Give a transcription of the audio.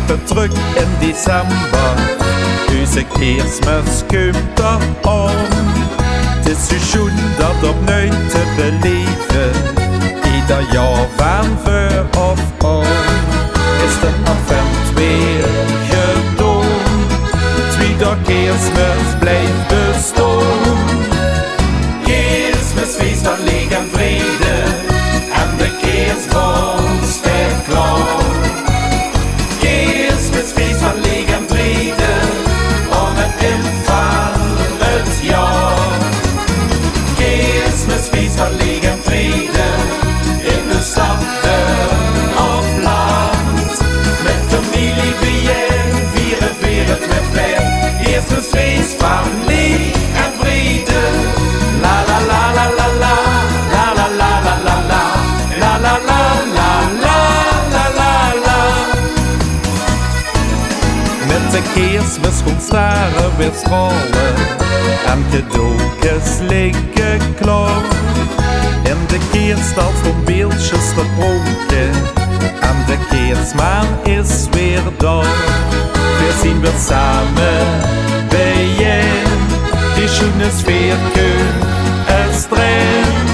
weer terug in december. Onze Keersmes komt eraan. Het is zo schoon dat opnieuw te beleven. Ieder jaar van voor of aan. Is de advent weer gedaan. Tweede Keersmes blijft bestaan. Keersmisfeest van leeg en vrede. En de kerstboom staat klaar. Keersmisfeest van leeg en vrede. Om het in van het jaar. Keersmisfeest van leeg en vrede. In de stad of land. Met familie bijeen, vieren het met pijn. Keersmisfeest van leeg en vrede. La la la la la la. La la la la la la. La la la la la la la la. Met de Keersmes komt sterren weer stralen. En cadeautjes liggen klaar. In de keersstad stond beeldjes te pronken. En de Keersman is weer daar. We zien weer samen bijeen. Die schoene sfeer kun het streng.